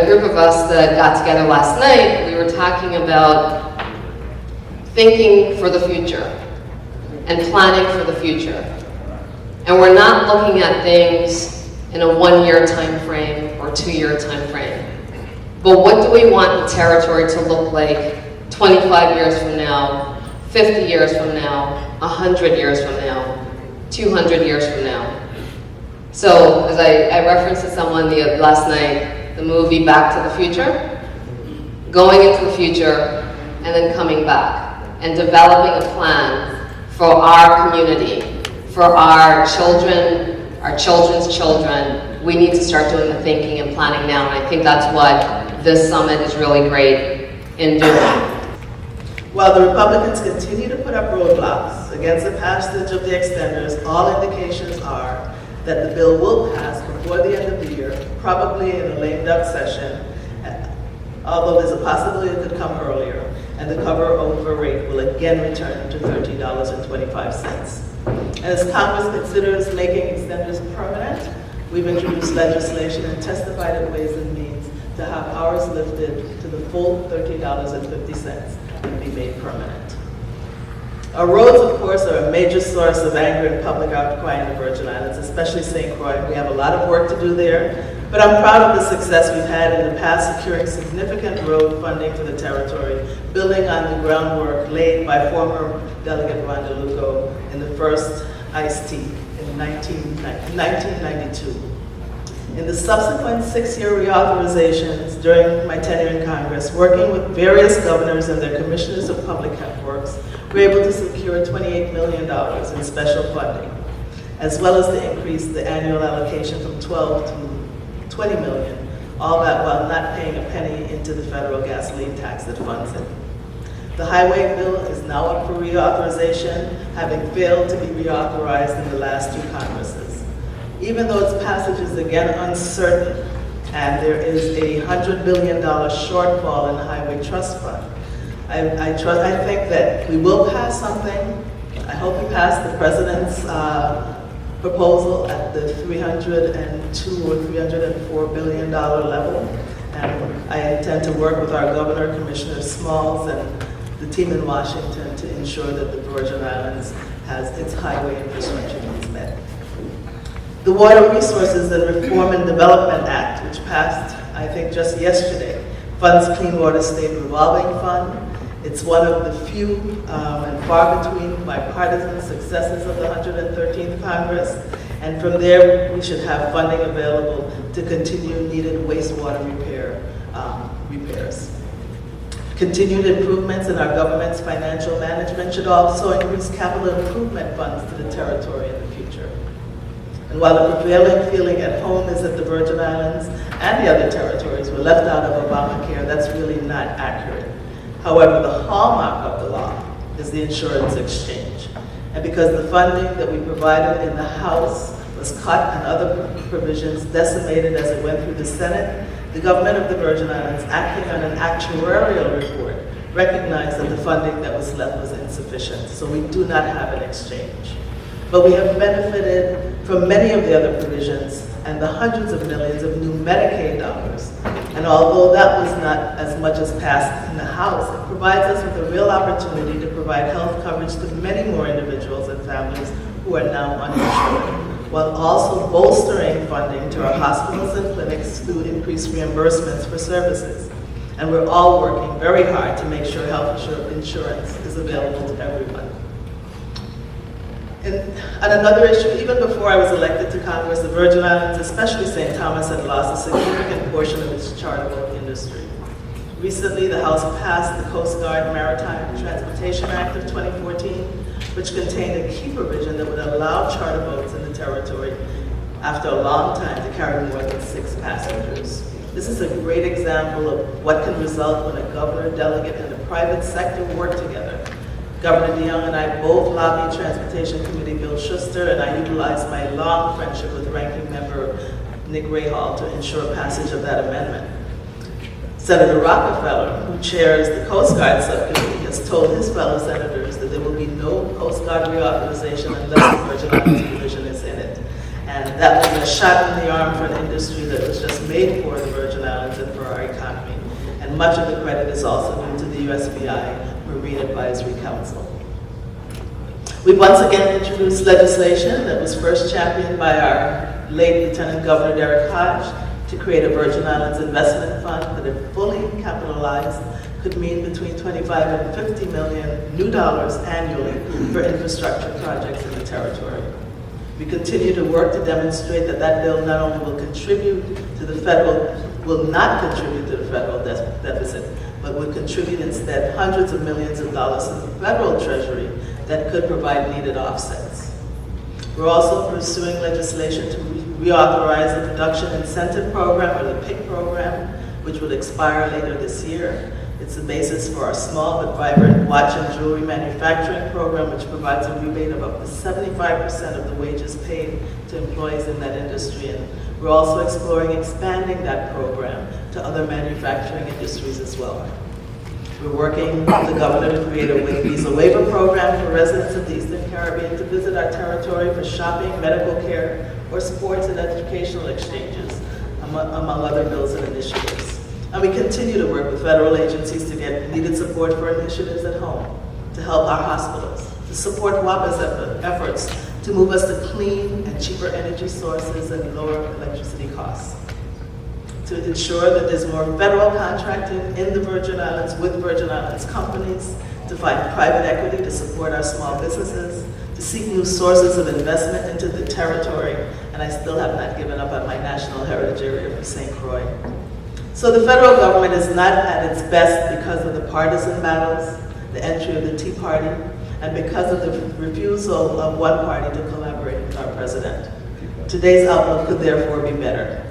group of us that got together last night, we were talking about thinking for the future and planning for the future. And we're not looking at things in a 1-year time frame or 2-year time frame. But what do we want the territory to look like 25 years from now, 50 years from now, 100 years from now, 200 years from now? So, as I referenced to someone last night, the movie Back to the Future, going into the future and then coming back and developing a plan for our community, for our children, our children's children. We need to start doing the thinking and planning now, and I think that's what this summit is really great in doing. While the Republicans continue to put up roadblocks against the passage of the extenders, all indications are that the bill will pass before the end of the year, probably in a lame duck session, although there's a possibility it could come earlier, and the cover-over rate will again return to $13.25. And as Congress considers making extenders permanent, we've introduced legislation and testified in Ways and Means to have ours lifted to the full $13.50 and be made permanent. Our roads, of course, are a major source of anger and public outcry in the Virgin Islands, especially St. Croix. We have a lot of work to do there, but I'm proud of the success we've had in the past securing significant road funding for the territory, building on the groundwork laid by former Delegate Ron DeLuco in the first iced tea in 1992. In the subsequent 6-year reauthorizations during my tenure in Congress, working with various governors and their commissioners of public health works, we were able to secure $28 million in special funding, as well as to increase the annual allocation from 12 to 20 million, all that while not paying a penny into the federal gasoline tax that funds it. The highway bill is now up for reauthorization, having failed to be reauthorized in the last 2 Congresses. Even though its passage is again uncertain, and there is a $100 billion shortfall in the Highway Trust Fund, I think that we will pass something. I hope we pass the President's proposal at the $302 or $304 billion level. And I intend to work with our Governor, Commissioner Smalls, and the team in Washington to ensure that the Virgin Islands has its highway infrastructure needs met. The Water Resources and Reform and Development Act, which passed, I think, just yesterday, funds Clean Water State Revolving Fund. It's one of the few and far between bipartisan successes of the 113th Congress. And from there, we should have funding available to continue needed wastewater repairs. Continued improvements in our government's financial management should also increase capital improvement funds to the territory in the future. And while the prevailing feeling at home is that the Virgin Islands and the other territories were left out of Obamacare, that's really not accurate. However, the hallmark of the law is the insurance exchange. And because the funding that we provided in the House was cut and other provisions decimated as it went through the Senate, the government of the Virgin Islands, acting on an actuarial report, recognized that the funding that was left was insufficient. So we do not have an exchange. But we have benefited from many of the other provisions and the hundreds of millions of new Medicaid dollars. And although that was not as much as passed in the House, it provides us with a real opportunity to provide health coverage to many more individuals and families who are now uninsured, while also bolstering funding to our hospitals and clinics through increased reimbursements for services. And we're all working very hard to make sure health insurance is available to everyone. And on another issue, even before I was elected to Congress, the Virgin Islands, especially St. Thomas, had lost a significant portion of its charter boat industry. Recently, the House passed the Coast Guard Maritime Transportation Act of 2014, which contained a key provision that would allow charter boats in the territory after a long time to carry more than 6 passengers. This is a great example of what can result when a governor, delegate, and the private sector work together. Governor DeYoung and I both lobbied Transportation Committee Bill Schuster, and I utilized my long friendship with Ranking Member Nick Rahal to ensure passage of that amendment. Senator Rockefeller, who chairs the Coast Guard Subcommittee, has told his fellow senators that there will be no Coast Guard reauthorization unless the Virgin Islands provision is in it. And that was a shot in the arm for an industry that was just made for the Virgin Islands and for our much of the credit is also due to the USVI Marine Advisory Council. We once again introduced legislation that was first championed by our late Lieutenant Governor Derek Hodge to create a Virgin Islands investment fund that, if fully capitalized, could mean between 25 and 50 million new dollars annually for infrastructure projects in the territory. We continue to work to demonstrate that that bill not only will not contribute to the federal deficit, but would contribute instead hundreds of millions of dollars to the federal treasury that could provide needed offsets. We're also pursuing legislation to reauthorize the Production Incentive Program, or the PIC program, which will expire later this year. It's the basis for our small but vibrant watch and jewelry manufacturing program, which provides a rebate of up to 75% of the wages paid to employees in that industry. And we're also exploring expanding that program to other manufacturing industries as well. We're working with the governor to create a visa waiver program for residents of the Eastern Caribbean to visit our territory for shopping, medical care, or sports and educational exchanges, among other bills and initiatives. And we continue to work with federal agencies to get needed support for initiatives at home, to help our hospitals, to support WAPA's efforts to move us to clean and cheaper energy sources and lower electricity costs, to ensure that there's more federal contracting in the Virgin Islands with Virgin Islands companies, to find private equity to support our small businesses, to seek new sources of investment into the territory, and I still have not given up on my national heritage area for St. Croix. So the federal government is not at its best because of the partisan battles, the entry of the Tea Party, and because of the refusal of one party to collaborate with our president. Today's outlook could therefore be better.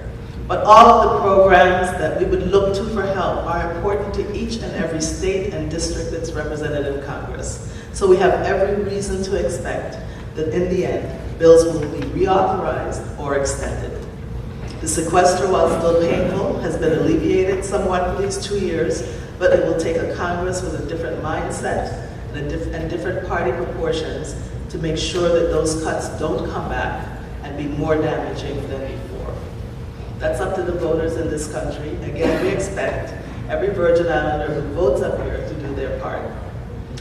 But all of the programs that we would look to for help are important to each and every state and district that's represented in Congress. So we have every reason to expect that in the end, bills will be reauthorized or extended. The sequester, while still painful, has been alleviated somewhat for these 2 years, but it will take a Congress with a different mindset and different party proportions to make sure that those cuts don't come back and be more damaging than before. That's up to the voters in this country. Again, we expect every Virgin Islander who votes up here to do their part.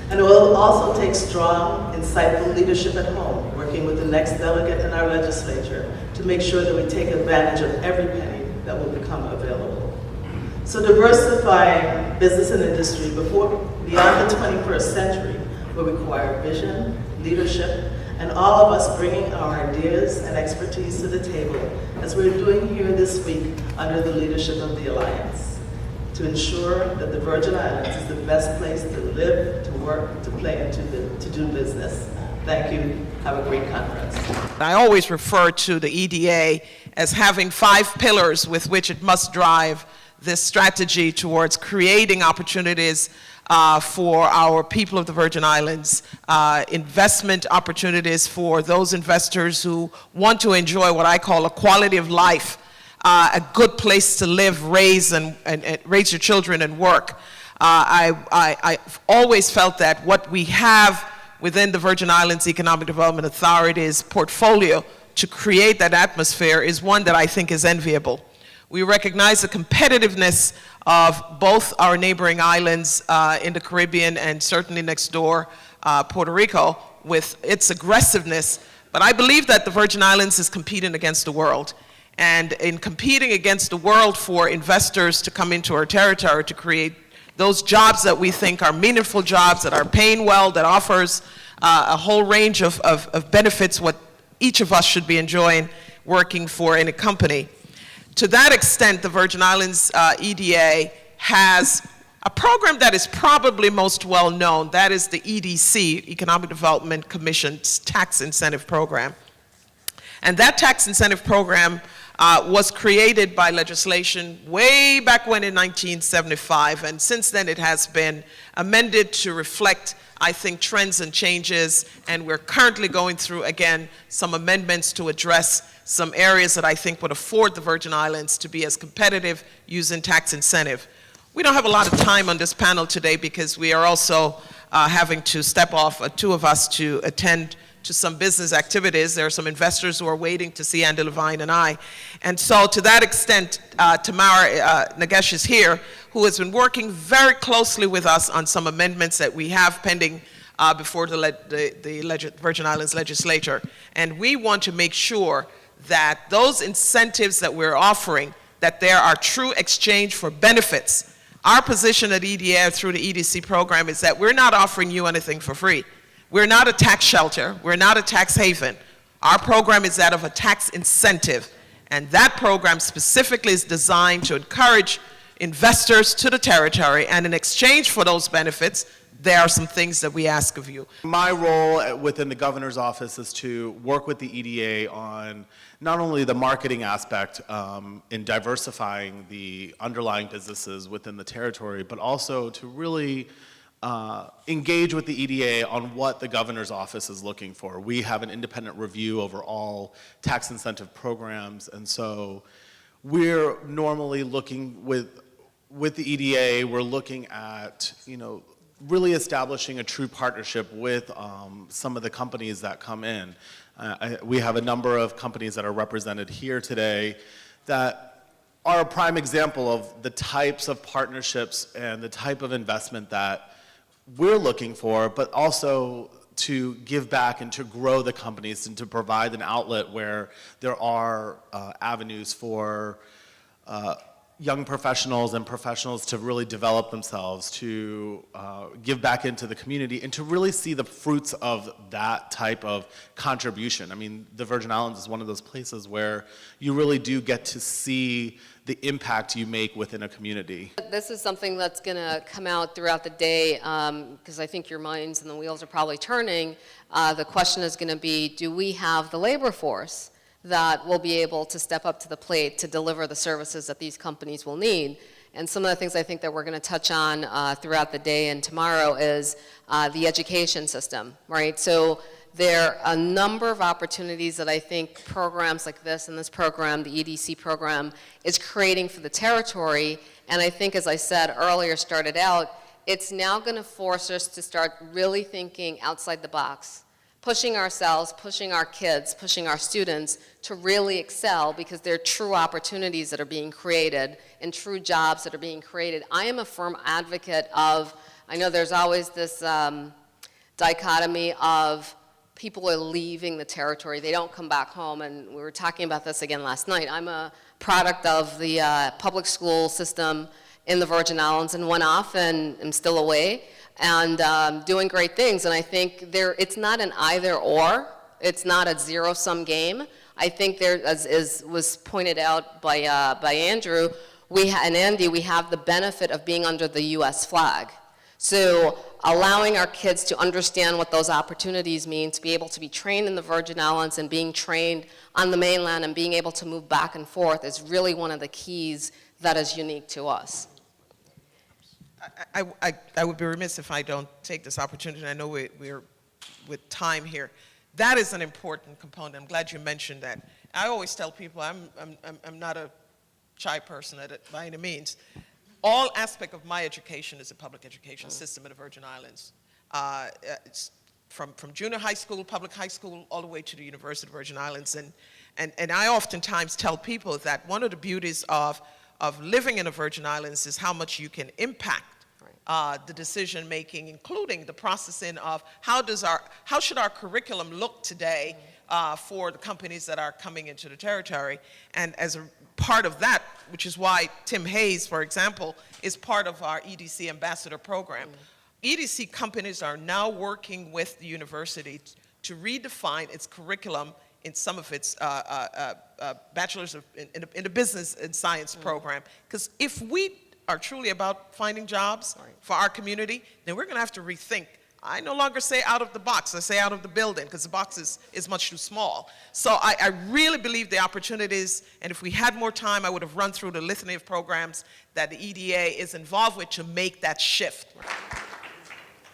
And it will also take strong, insightful leadership at home, working with the next delegate in our legislature to make sure that we take advantage of every penny that will become available. So diversifying business and industry beyond the 21st century will require vision, leadership, and all of us bringing our ideas and expertise to the table, as we're doing here this week under the leadership of the Alliance, to ensure that the Virgin Islands is the best place to live, to work, to play, and to do business. Thank you. Have a great conference. I always refer to the EDA as having 5 pillars with which it must drive this strategy towards creating opportunities for our people of the Virgin Islands, investment opportunities for those investors who want to enjoy what I call a quality of life, a good place to live, raise your children and work. I've always felt that what we have within the Virgin Islands Economic Development Authority's portfolio to create that atmosphere is one that I think is enviable. We recognize the competitiveness of both our neighboring islands in the Caribbean and certainly next door, Puerto Rico, with its aggressiveness. But I believe that the Virgin Islands is competing against the world. And in competing against the world for investors to come into our territory to create those jobs that we think are meaningful jobs, that are paying well, that offers a whole range of benefits, what each of us should be enjoying working for in a company. To that extent, the Virgin Islands EDA has a program that is probably most well known. That is the EDC, Economic Development Commission's Tax Incentive Program. And that tax incentive program was created by legislation way back when in 1975, and since then it has been amended to reflect, I think, trends and changes, and we're currently going through, again, some amendments to address some areas that I think would afford the Virgin Islands to be as competitive using tax incentive. We don't have a lot of time on this panel today because we are also having to step off, 2 of us, to attend to some business activities. There are some investors who are waiting to see Andy Levine and I. And so to that extent, Tamara Nagesh is here, who has been working very closely with us on some amendments that we have pending before the Virgin Islands legislature. And we want to make sure that those incentives that we're offering, that there are true exchange for benefits. Our position at EDA through the EDC program is that we're not offering you anything for free. We're not a tax shelter. We're not a tax haven. Our program is that of a tax incentive. And that program specifically is designed to encourage investors to the territory. And in exchange for those benefits, there are some things that we ask of you. My role within the governor's office is to work with the EDA on not only the marketing aspect in diversifying the underlying businesses within the territory, but also to really engage with the EDA on what the governor's office is looking for. We have an independent review over all tax incentive programs, and so we're normally looking with the EDA, we're looking at, really establishing a true partnership with some of the companies that come in. We have a number of companies that are represented here today that are a prime example of the types of partnerships and the type of investment that we're looking for, but also to give back and to grow the companies and to provide an outlet where there are avenues for young professionals and professionals to really develop themselves, to give back into the community, and to really see the fruits of that type of contribution. I mean, the Virgin Islands is one of those places where you really do get to see the impact you make within a community. This is something that's going to come out throughout the day because I think your minds and the wheels are probably turning. The question is going to be, do we have the labor force that will be able to step up to the plate to deliver the services that these companies will need? And some of the things I think that we're going to touch on throughout the day and tomorrow is the education system, right? So there are a number of opportunities that I think programs like this and this program, the EDC program, is creating for the territory. And I think, as I said earlier, started out, it's now going to force us to start really thinking outside the box, pushing ourselves, pushing our kids, pushing our students to really excel, because there are true opportunities that are being created and true jobs that are being created. I am a firm advocate of, I know there's always this dichotomy of people are leaving the territory, they don't come back home, and we were talking about this again last night. I'm a product of the public school system in the Virgin Islands and went off and am still away and doing great things. And I think it's not an either or, it's not a zero-sum game. I think there, as was pointed out by Andrew and Andy, we have the benefit of being under the US flag. So allowing our kids to understand what those opportunities mean, to be able to be trained in the Virgin Islands and being trained on the mainland and being able to move back and forth is really one of the keys that is unique to us. I would be remiss if I don't take this opportunity. I know we're with time here. That is an important component. I'm glad you mentioned that. I always tell people I'm not a shy person by any means. All aspect of my education is a public education system in the Virgin Islands. It's from junior high school, public high school, all the way to the University of the Virgin Islands. And I oftentimes tell people that one of the beauties of living in the Virgin Islands is how much you can impact the decision making, including the processing of how should our curriculum look today for the companies that are coming into the territory. And as a part of that, which is why Tim Hayes, for example, is part of our EDC ambassador program. EDC companies are now working with the university to redefine its curriculum in some of its bachelor's in the business and science program. Because if we are truly about finding jobs for our community, then we're going to have to rethink. I no longer say out of the box, I say out of the building, because the box is much too small. So I really believe the opportunities, and if we had more time, I would have run through the litany of programs that the EDA is involved with to make that shift.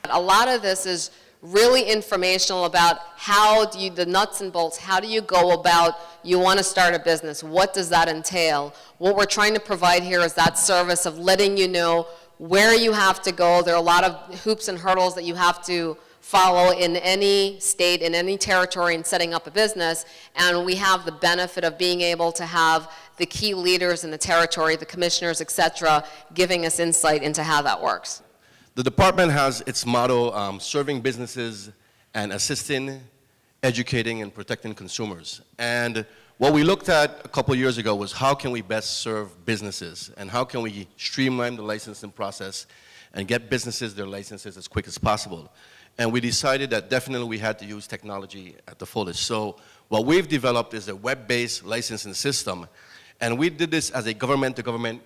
A lot of this is really informational about how do you, the nuts and bolts, how do you go about, you want to start a business, what does that entail? What we're trying to provide here is that service of letting you know where you have to go. There are a lot of hoops and hurdles that you have to follow in any state, in any territory in setting up a business, and we have the benefit of being able to have the key leaders in the territory, the commissioners, et cetera, giving us insight into how that works. The department has its motto, serving businesses and assisting, educating, and protecting consumers. And what we looked at a couple years ago was how can we best serve businesses and how can we streamline the licensing process and get businesses their licenses as quick as possible. And we decided that definitely we had to use technology at the fullest. So what we've developed is a web-based licensing system. And we did this as a government-to-government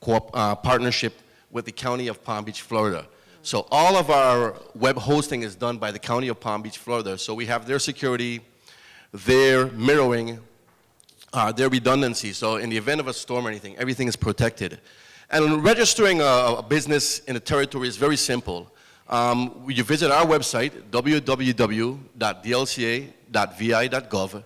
partnership with the County of Palm Beach, Florida. So all of our web hosting is done by the County of Palm Beach, Florida. So we have their security, their mirroring, their redundancy. So in the event of a storm or anything, everything is protected. And registering a business in a territory is very simple. You visit our website, www.dlca.vi.gov,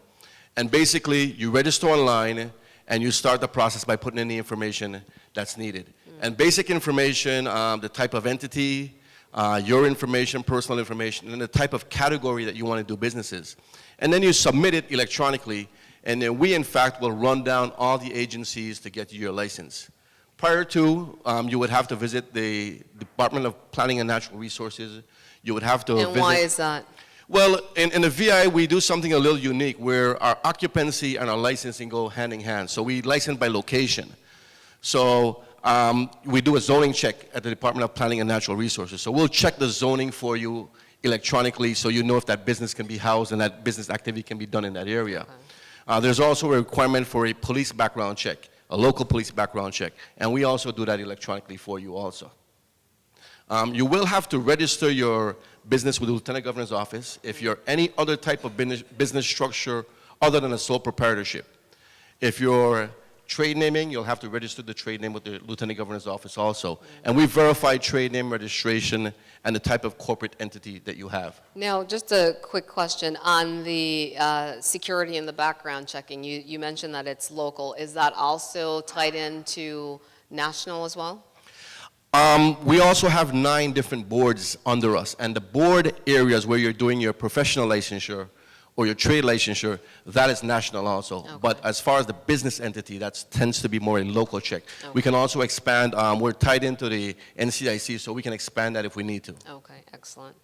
and basically you register online and you start the process by putting in the information that's needed. And basic information, the type of entity, your information, personal information, and the type of category that you want to do businesses. And then you submit it electronically, and then we, in fact, will run down all the agencies to get you your license. Prior to, you would have to visit the Department of Planning and Natural Resources. You would have to visit. And why is that? Well, in the VI, we do something a little unique where our occupancy and our licensing go hand in hand. So we license by location. So we do a zoning check at the Department of Planning and Natural Resources. So we'll check the zoning for you electronically so you know if that business can be housed and that business activity can be done in that area. Okay. There's also a requirement for a police background check, a local police background check, and we also do that electronically for you also. You will have to register your business with the Lieutenant Governor's office if you're any other type of business structure other than a sole proprietorship. If you're trade naming, you'll have to register the trade name with the Lieutenant Governor's office also. And we verify trade name registration and the type of corporate entity that you have. Now, just a quick question on the security and the background checking. You mentioned that it's local. Is that also tied into national as well? We also have 9 different boards under us, and the board areas where you're doing your professional licensure or your trade licensure, that is national also. Okay. But as far as the business entity, that tends to be more a local check. Okay. We can also expand, we're tied into the NCIC, so we can expand that if we need to. Okay, excellent.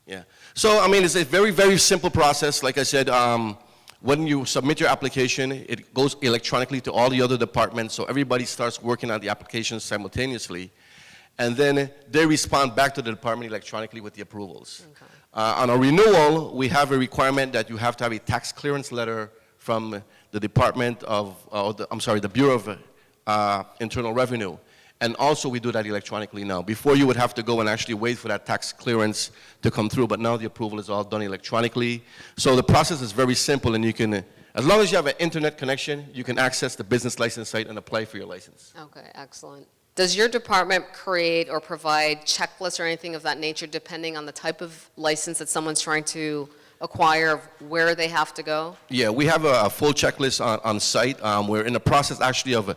Yeah. So, I mean, it's a very, very simple process. Like I said, when you submit your application, it goes electronically to all the other departments, so everybody starts working on the application simultaneously. And then they respond back to the department electronically with the approvals. Okay. On a renewal, we have a requirement that you have to have a tax clearance letter from the Department of, the Bureau of Internal Revenue. And also we do that electronically now. Before you would have to go and actually wait for that tax clearance to come through, but now the approval is all done electronically. So the process is very simple, and you can, as long as you have an internet connection, you can access the business license site and apply for your license. Okay, excellent. Does your department create or provide checklists or anything of that nature depending on the type of license that someone's trying to acquire, of where they have to go? Yeah, we have a full checklist on site. We're in the process actually of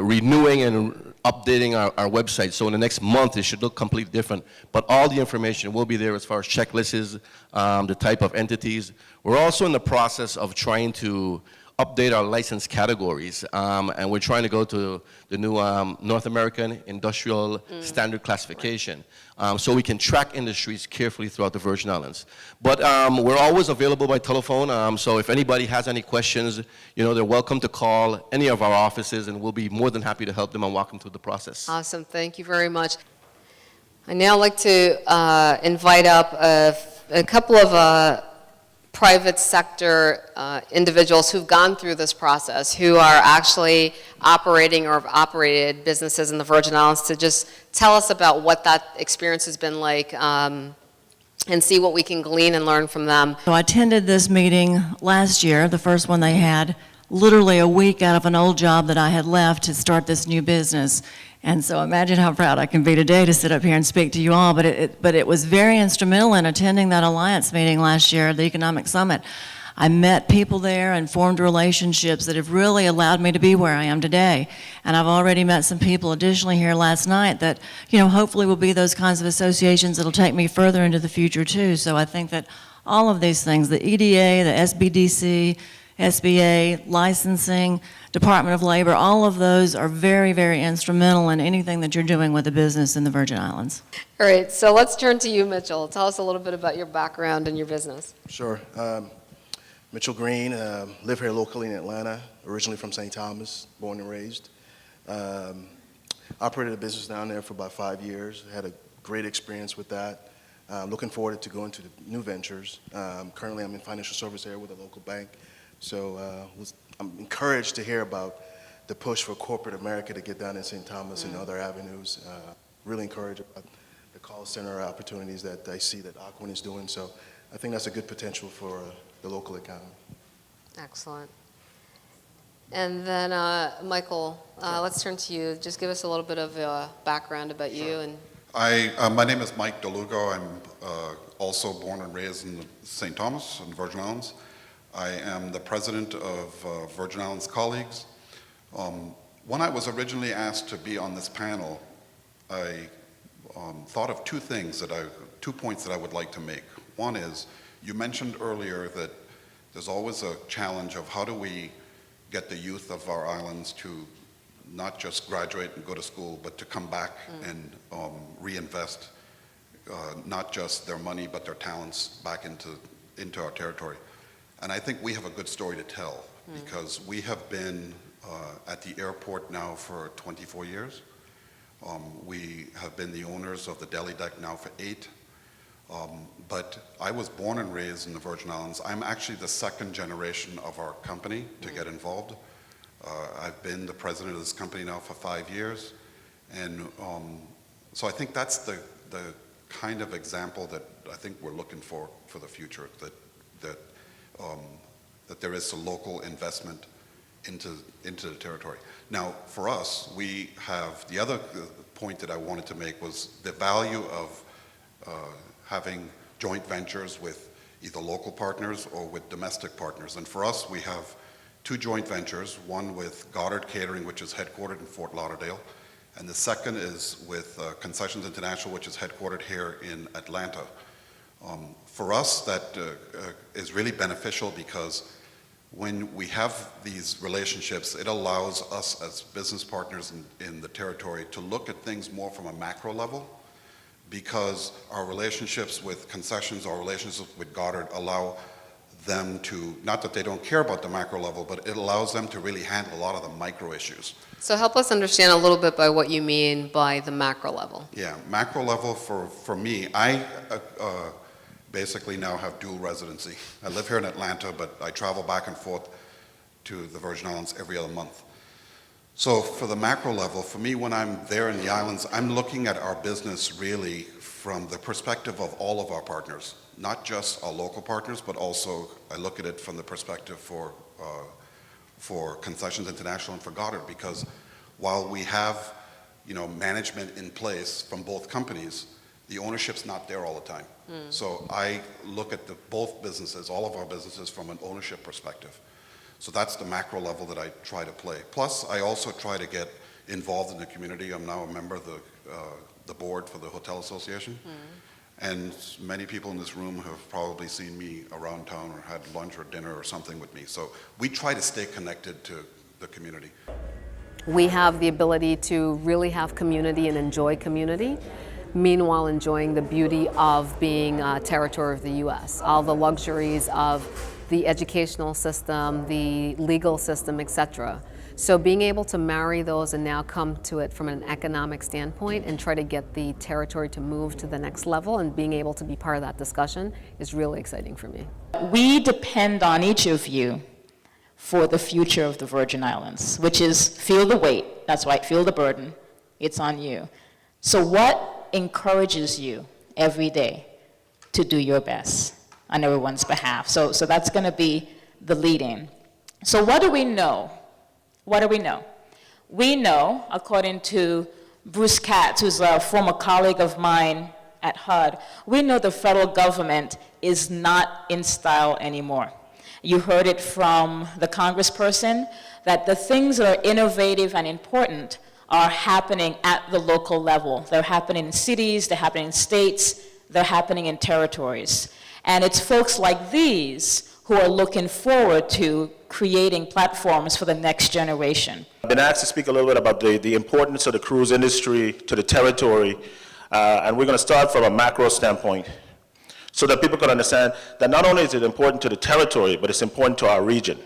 renewing and updating our website. So in the next month, it should look completely different. But all the information will be there as far as checklists, the type of entities. We're also in the process of trying to update our license categories, and we're trying to go to the new North American Industrial Standard Classification, so we can track industries carefully throughout the Virgin Islands. But we're always available by telephone, so if anybody has any questions, you know, they're welcome to call any of our offices, and we'll be more than happy to help them and walk them through the process. Awesome, thank you very much. I'd now like to invite up a couple of private sector individuals who've gone through this process, who are actually operating or have operated businesses in the Virgin Islands, to just tell us about what that experience has been like, and see what we can glean and learn from them. So I attended this meeting last year, the first one they had, literally a week out of an old job that I had left to start this new business. And so imagine how proud I can be today to sit up here and speak to you all, but it was very instrumental in attending that Alliance meeting last year, the Economic Summit. I met people there and formed relationships that have really allowed me to be where I am today. And I've already met some people additionally here last night that, hopefully will be those kinds of associations that'll take me further into the future too. So I think that all of these things, the EDA, the SBDC, SBA, licensing, Department of Labor, all of those are very, very instrumental in anything that you're doing with a business in the Virgin Islands. All right, so let's turn to you, Mitchell. Tell us a little bit about your background and your business. Sure. Mitchell Green, live here locally in Atlanta, originally from St. Thomas, born and raised. Operated a business down there for about 5 years, had a great experience with that. Looking forward to going to the new ventures. Currently I'm in financial service area with a local bank. So I'm encouraged to hear about the push for corporate America to get down in St. Thomas and other avenues. Really encouraged about the call center opportunities that I see that Aquin is doing. So I think that's a good potential for the local economy. Excellent. And then, Michael, let's turn to you. Just give us a little bit of background about you. And My name is Mike DeLugo. I'm also born and raised in St. Thomas in the Virgin Islands. I am the president of Virgin Islands Colleagues. When I was originally asked to be on this panel, I thought of two points that I would like to make. One is, you mentioned earlier that there's always a challenge of how do we get the youth of our islands to not just graduate and go to school, but to come back and reinvest not just their money, but their talents back into our territory. And I think we have a good story to tell because we have been at the airport now for 24 years. We have been the owners of the deli deck now for 8. But I was born and raised in the Virgin Islands. I'm actually the second generation of our company to get involved. I've been the president of this company now for 5 years. And so I think that's the kind of example that I think we're looking for the future, that there is some local investment into the territory. Now, for us, we have, the other point that I wanted to make was the value of having joint ventures with either local partners or with domestic partners. And for us, we have 2 joint ventures, one with Goddard Catering, which is headquartered in Fort Lauderdale, and the second is with Concessions International, which is headquartered here in Atlanta. For us, that is really beneficial because when we have these relationships, it allows us as business partners in the territory to look at things more from a macro level, because our relationships with concessions, our relationships with Goddard allow them to, not that they don't care about the macro level, but it allows them to really handle a lot of the micro issues. so help us understand a little bit by what you mean by the macro level. Yeah, macro level for me, I basically now have dual residency. I live here in Atlanta, but I travel back and forth to the Virgin Islands every other month. So for the macro level, for me, when I'm there in the islands, I'm looking at our business really from the perspective of all of our partners, not just our local partners, but also I look at it from the perspective for Concessions International and for Goddard, because while we have, management in place from both companies, the ownership's not there all the time. So I look at both businesses, all of our businesses, from an ownership perspective. So that's the macro level that I try to play. Plus, I also try to get involved in the community. I'm now a member of the board for the Hotel Association. And many people in this room have probably seen me around town or had lunch or dinner or something with me. So we try to stay connected to the community. We have the ability to really have community and enjoy community, meanwhile enjoying the beauty of being a territory of the U.S., all the luxuries of the educational system, the legal system, etc. So being able to marry those and now come to it from an economic standpoint and try to get the territory to move to the next level and being able to be part of that discussion is really exciting for me. We depend on each of you for the future of the Virgin Islands, which is feel the weight. That's right, feel the burden. It's on you. So what encourages you every day to do your best on everyone's behalf? So that's going to be the lead-in. So what do we know? What do we know? We know, according to Bruce Katz, who's a former colleague of mine at HUD, we know the federal government is not in style anymore. You heard it from the congressperson, that the things that are innovative and important are happening at the local level. They're happening in cities, they're happening in states, they're happening in territories. And it's folks like these who are looking forward to creating platforms for the next generation. I've been asked to speak a little bit about the importance of the cruise industry to the territory, and we're going to start from a macro standpoint so that people can understand that not only is it important to the territory, but it's important to our region.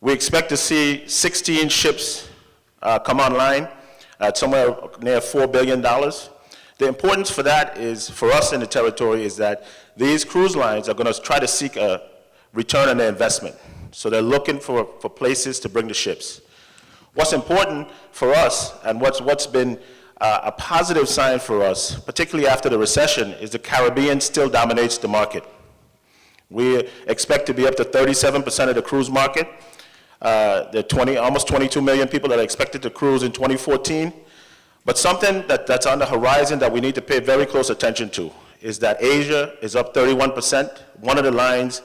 We expect to see 16 ships come online at somewhere near $4 billion. The importance for that is, for us in the territory, is that these cruise lines are going to try to seek a return on their investment. So they're looking for places to bring the ships. What's important for us, and what's been a positive sign for us, particularly after the recession, is the Caribbean still dominates the market. We expect to be up to 37% of the cruise market. There are almost 22 million people that are expected to cruise in 2014. But something that's on the horizon that we need to pay very close attention to is that Asia is up 31%. One of the lines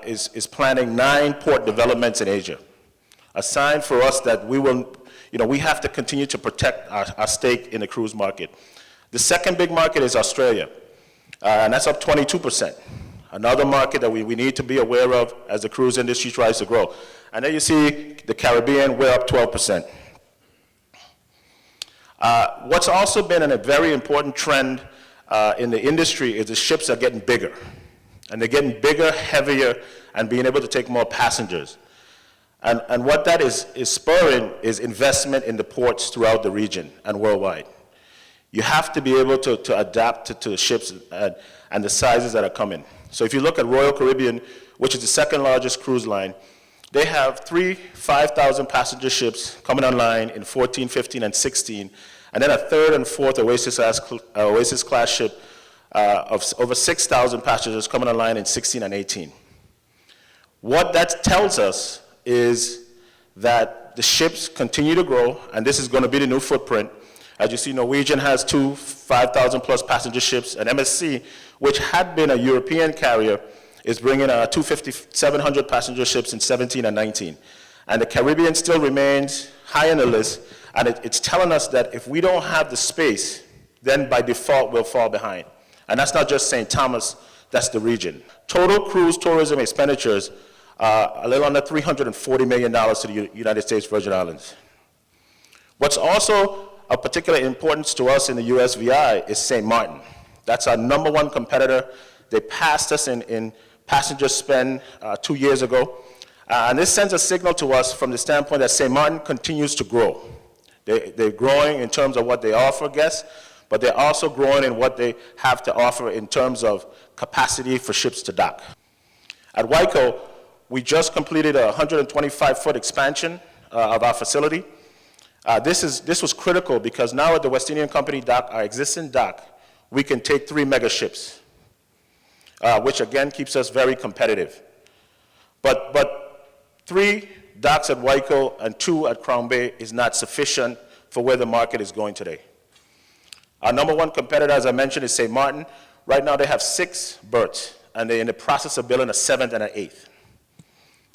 is planning 9 port developments in Asia. A sign for us that we have to continue to protect our stake in the cruise market. The second big market is Australia, and that's up 22%. Another market that we need to be aware of as the cruise industry tries to grow. And then you see the Caribbean, we're up 12%. What's also been a very important trend in the industry is the ships are getting bigger. And they're getting bigger, heavier, and being able to take more passengers. And what that is spurring is investment in the ports throughout the region and worldwide. You have to be able to adapt to ships and the sizes that are coming. So if you look at Royal Caribbean, which is the second largest cruise line, they have 3 5,000 passenger ships coming online in 14, 15, and 16, and then a third and fourth Oasis class ship of over 6,000 passengers coming online in 16 and 18. What that tells us is that the ships continue to grow, and this is going to be the new footprint. As you see, Norwegian has 2 5,000 plus passenger ships, and MSC, which had been a European carrier, is bringing 250, 700 passenger ships in 17 and 19. And the Caribbean still remains high on the list, and it's telling us that if we don't have the space, then by default we'll fall behind. And that's not just St. Thomas, that's the region. Total cruise tourism expenditures are a little under $340 million to the United States Virgin Islands. What's also of particular importance to us in the USVI is St. Martin. That's our #1 competitor. They passed us in passenger spend 2 years ago. And this sends a signal to us from the standpoint that St. Martin continues to grow. They're growing in terms of what they offer guests, but they're also growing in what they have to offer in terms of capacity for ships to dock. At Waiko, we just completed a 125-foot expansion of our facility. This was critical because now at the West Indian Company dock, our existing dock, we can take 3 mega ships, which again keeps us very competitive. But 3 docks at Waiko and 2 at Crown Bay is not sufficient for where the market is going today. Our #1 competitor, as I mentioned, is St. Martin. Right now they have 6 berths, and they're in the process of building a 7th and an 8th.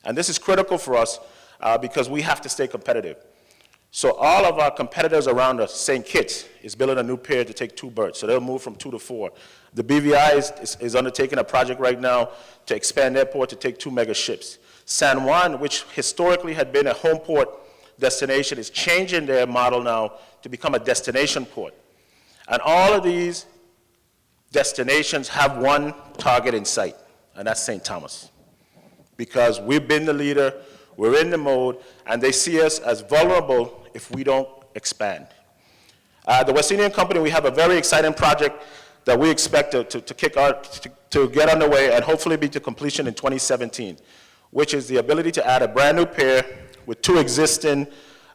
And this is critical for us because we have to stay competitive. So all of our competitors around us, St. Kitts is building a new pier to take 2 berths, so they'll move from 2 to 4. The BVI is undertaking a project right now to expand their port to take 2 mega ships. San Juan, which historically had been a home port destination, is changing their model now to become a destination port. And all of these destinations have one target in sight, and that's St. Thomas. Because we've been the leader, we're in the mode, and they see us as vulnerable if we don't expand. The West Indian Company, we have a very exciting project that we expect to get underway and hopefully be to completion in 2017, which is the ability to add a brand new pier with 2 existing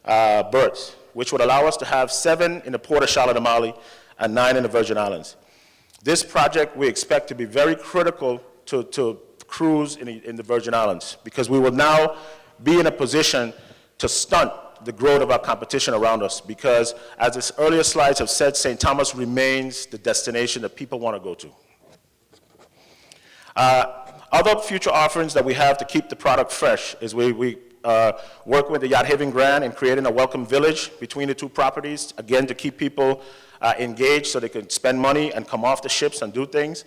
berths, which would allow us to have 7 in the port of Charlotte Amalie and 9 in the Virgin Islands. This project we expect to be very critical to cruise in the Virgin Islands, because we will now be in a position to stunt the growth of our competition around us, because as this earlier slides have said, St. Thomas remains the destination that people want to go to. Other future offerings that we have to keep the product fresh is we work with the Yacht Haven Grand in creating a welcome village between the two properties, again, to keep people engaged so they can spend money and come off the ships and do things.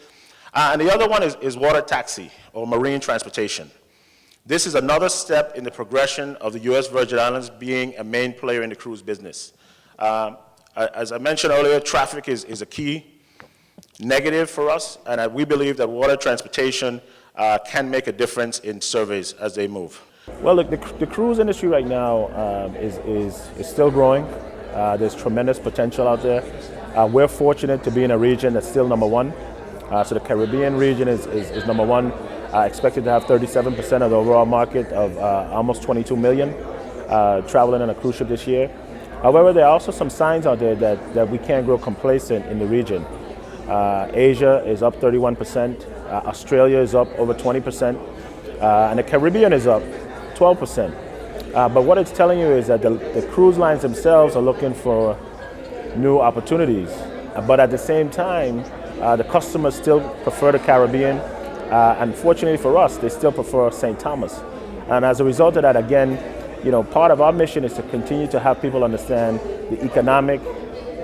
And the other one is water taxi or marine transportation. This is another step in the progression of the U.S. Virgin Islands being a main player in the cruise business. As I mentioned earlier, traffic is a key negative for us, and we believe that water transportation can make a difference in surveys as they move. Well, the cruise industry right now is still growing. There's tremendous potential out there. We're fortunate to be in a region that's still number one. So the Caribbean region is number one, expected to have 37% of the overall market of almost 22 million traveling on a cruise ship this year. However, there are also some signs out there that we can't grow complacent in the region. Asia is up 31%, Australia is up over 20%, and the Caribbean is up 12%. But what it's telling you is that the cruise lines themselves are looking for new opportunities. But at the same time, the customers still prefer the Caribbean. And fortunately for us, they still prefer St. Thomas. And as a result of that, again, part of our mission is to continue to have people understand the economic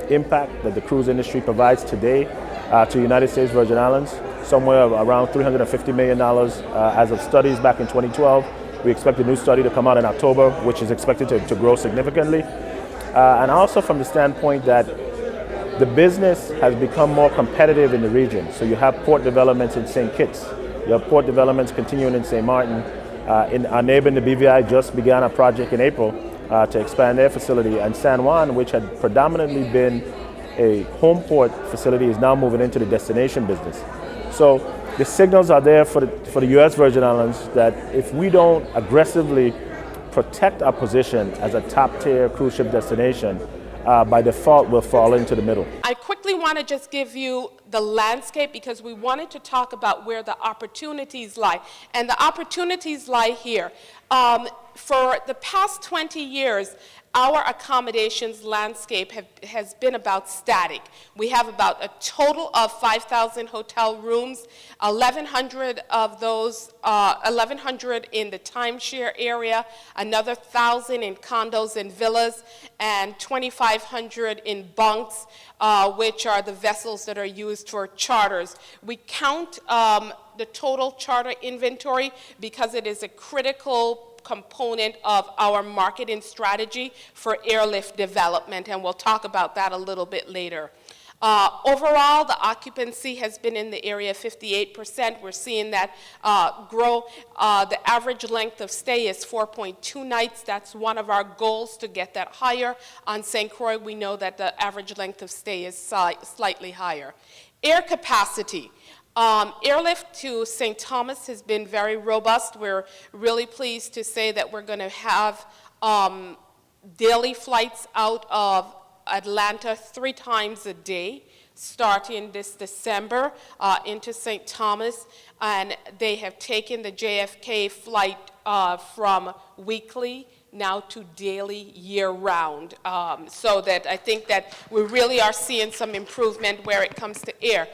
impact that the cruise industry provides today to the United States Virgin Islands, somewhere around $350 million as of studies back in 2012. We expect a new study to come out in October, which is expected to grow significantly. And also from the standpoint that the business has become more competitive in the region. So you have port developments in St. Kitts, you have port developments continuing in St. Martin. In our neighbor in the BVI just began a project in April to expand their facility. And San Juan, which had predominantly been a home port facility, is now moving into the destination business. So the signals are there for the U.S. Virgin Islands that if we don't aggressively protect our position as a top-tier cruise ship destination, by default we'll fall into the middle. I quickly want to just give you the landscape because we wanted to talk about where the opportunities lie. And the opportunities lie here. For the past 20 years, our accommodations landscape has been about static. We have about a total of 5,000 hotel rooms, 1,100 of those, 1,100 in the timeshare area, another 1,000 in condos and villas, and 2,500 in bunks, which are the vessels that are used for charters. We count the total charter inventory because it is a critical component of our marketing strategy for airlift development, and we'll talk about that a little bit later. Overall, the occupancy has been in the area of 58%. We're seeing that grow. The average length of stay is 4.2 nights. That's one of our goals, to get that higher. On St. Croix, we know that the average length of stay is slightly higher. Air capacity. Airlift to St. Thomas has been very robust. We're really pleased to say that we're going to have daily flights out of Atlanta 3 times a day starting this December into St. Thomas, and they have taken the JFK flight from weekly now to daily year-round, so that I think that we really are seeing some improvement where it comes to air.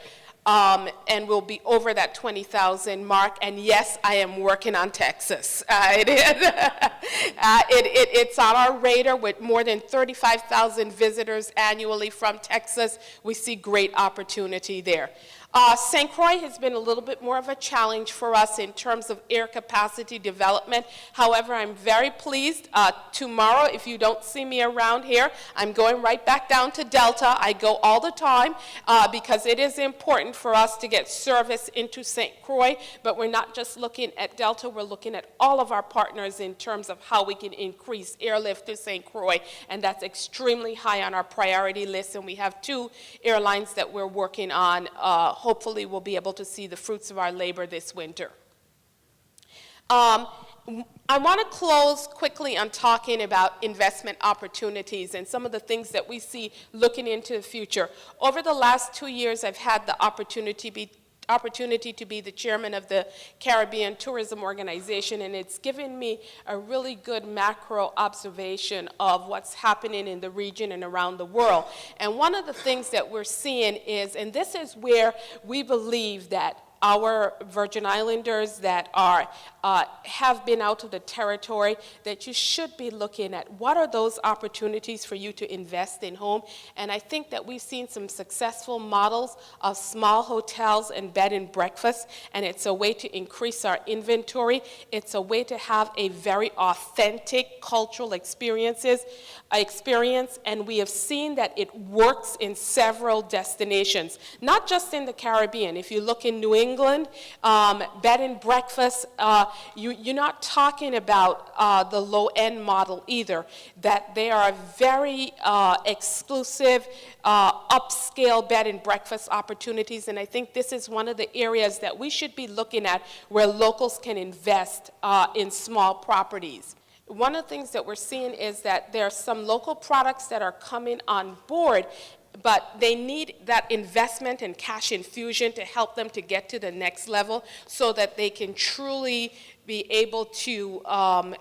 And we'll be over that 20,000 mark. And yes, I am working on Texas. It's on our radar with more than 35,000 visitors annually from Texas. We see great opportunity there. St. Croix has been a little bit more of a challenge for us in terms of air capacity development. However, I'm very pleased. Tomorrow, if you don't see me around here, I'm going right back down to Delta. I go all the time because it is important for us to get service into St. Croix, but we're not just looking at Delta, we're looking at all of our partners in terms of how we can increase airlift to St. Croix, and that's extremely high on our priority list, and we have 2 airlines that we're working on. Hopefully we'll be able to see the fruits of our labor this winter. I want to close quickly on talking about investment opportunities and some of the things that we see looking into the future. Over the last 2 years, I've had the opportunity to be the chairman of the Caribbean Tourism Organization, and it's given me a really good macro observation of what's happening in the region and around the world. And one of the things that we're seeing is, and this is where we believe that our Virgin Islanders that are have been out of the territory, that you should be looking at what are those opportunities for you to invest in home. And I think that we've seen some successful models of small hotels and bed and breakfast, and it's a way to increase our inventory. It's a way to have a very authentic cultural experience, and we have seen that it works in several destinations, not just in the Caribbean. If you look in New England, bed and breakfast, you're not talking about the low-end model either, that they are very exclusive, upscale bed and breakfast opportunities, and I think this is one of the areas that we should be looking at where locals can invest in small properties. One of the things that we're seeing is that there are some local products that are coming on board, but they need that investment and cash infusion to help them to get to the next level so that they can truly be able to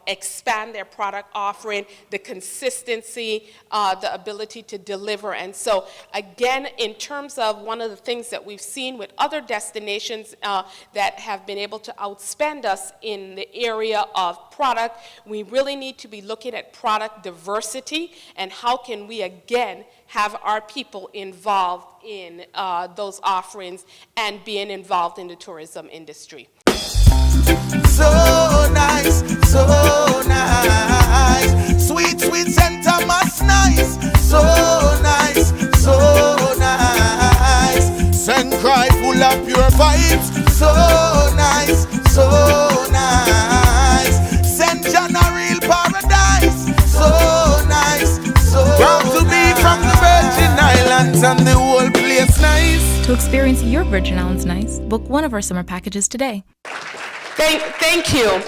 expand their product offering, the consistency, the ability to deliver. And so again, in terms of one of the things that we've seen with other destinations that have been able to outspend us in the area of product, we really need to be looking at product diversity and how can we again have our people involved in those offerings and being involved in the tourism industry. So nice, so nice. Sweet, sweet St. Thomas, nice. So nice, so nice. Send cry full of pure vibes. So nice, so nice. Send John a real paradise. So nice, so proud to be from the Virgin Islands and the whole place nice. To experience your Virgin Islands nice, book one of our summer packages today. Thank you.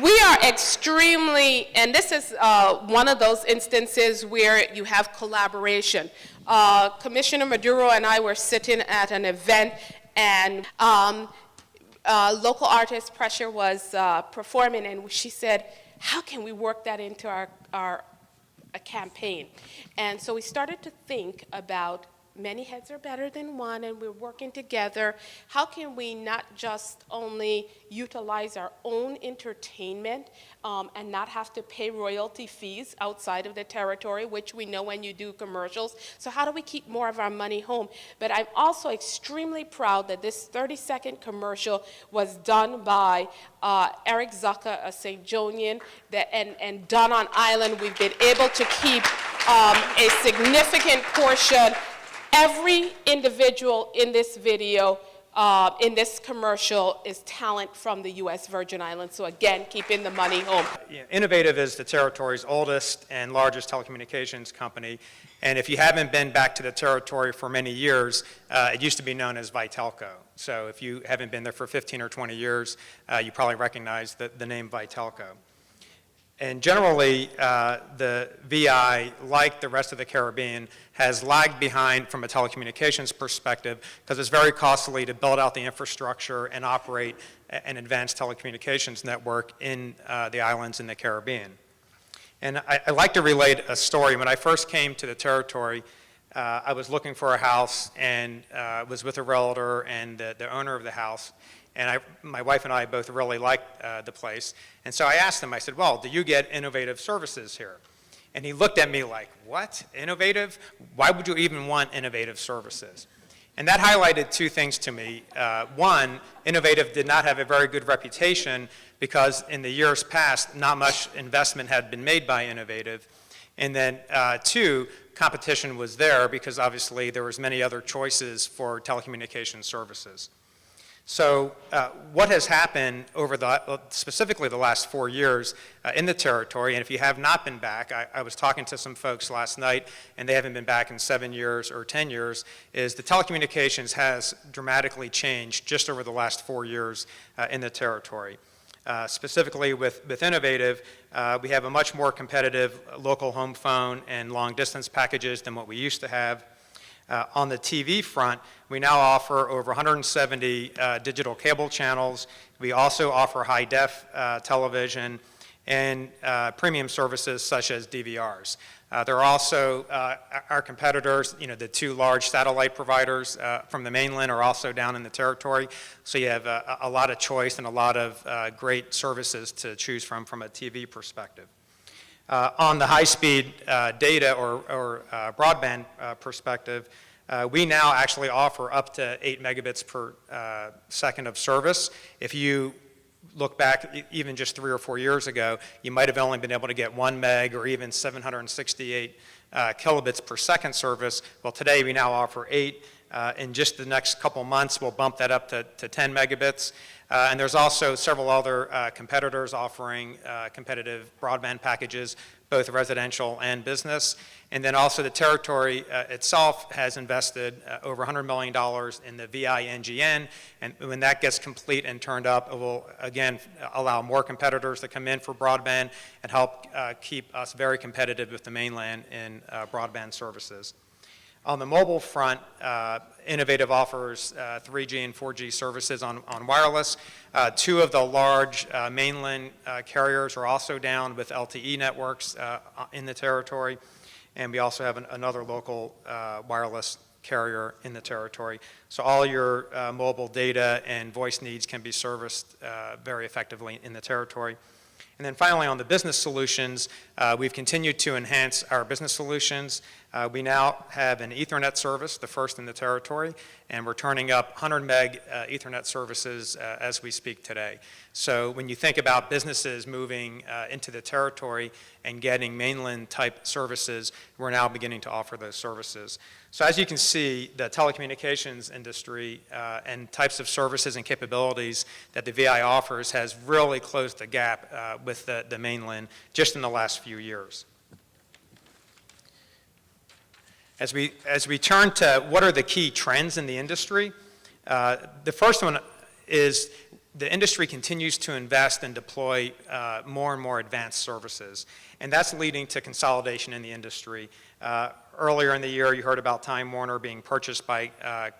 We are extremely, and this is one of those instances where you have collaboration. Commissioner Maduro and I were sitting at an event, and local artist Pressure was performing, and she said, how can we work that into our campaign? And so we started to think about many heads are better than one, and we're working together. How can we not just only utilize our own entertainment and not have to pay royalty fees outside of the territory, which we know when you do commercials? So how do we keep more of our money home? But I'm also extremely proud that this 30-second commercial was done by Eric Zucker, a St. Jonian, and done on island. We've been able to keep a significant portion. Every individual in this video, in this commercial, is talent from the U.S. Virgin Islands. So again, keeping the money home. Innovative is the territory's oldest and largest telecommunications company. And if you haven't been back to the territory for many years, it used to be known as Vitelco. So if you haven't been there for 15 or 20 years, you probably recognize the name Vitelco. And generally, the VI, like the rest of the Caribbean, has lagged behind from a telecommunications perspective because it's very costly to build out the infrastructure and operate an advanced telecommunications network in the islands in the Caribbean. And I like to relate a story. When I first came to the territory, I was looking for a house and was with a realtor and the owner of the house. And my wife and I both really liked the place. And so I asked him, I said, well, do you get innovative services here? And he looked at me like, what? Innovative? Why would you even want innovative services? And that highlighted two things to me. One, Innovative did not have a very good reputation because in the years past, not much investment had been made by Innovative. And then two, competition was there because obviously there was many other choices for telecommunications services. So what has happened over specifically the last 4 years in the territory, and if you have not been back, I was talking to some folks last night, and they haven't been back in 7 years or 10 years, is the telecommunications has dramatically changed just over the last 4 years in the territory. Specifically with Innovative, we have a much more competitive local home phone and long distance packages than what we used to have. On the TV front, we now offer over 170 digital cable channels. We also offer high-def television and premium services such as DVRs. There are also our competitors, the two large satellite providers from the mainland are also down in the territory. So you have a lot of choice and a lot of great services to choose from a TV perspective. On the high-speed data or broadband perspective, we now actually offer up to 8 megabits per second of service. If you look back even just 3 or 4 years ago, you might have only been able to get 1 meg or even 768 kilobits per second service. Well, today we now offer 8. In just the next couple months, we'll bump that up to 10 megabits. And there's also several other competitors offering competitive broadband packages, both residential and business. And then also the territory itself has invested over $100 million in the VI NGN, and when that gets complete and turned up, it will again allow more competitors to come in for broadband and help keep us very competitive with the mainland in broadband services. On the mobile front, Innovative offers 3G and 4G services on wireless. 2 of the large mainland carriers are also down with LTE networks in the territory. And we also have another local wireless carrier in the territory. So all your mobile data and voice needs can be serviced very effectively in the territory. And then finally, on the business solutions, we've continued to enhance our business solutions. We now have an Ethernet service, the first in the territory, and we're turning up 100 meg Ethernet services as we speak today. So when you think about businesses moving into the territory and getting mainland type services, we're now beginning to offer those services. So as you can see, the telecommunications industry and types of services and capabilities that the VI offers has really closed the gap with the mainland just in the last few years. As we turn to what are the key trends in the industry, the first one is the industry continues to invest and deploy more and more advanced services, and that's leading to consolidation in the industry. Earlier in the year, you heard about Time Warner being purchased by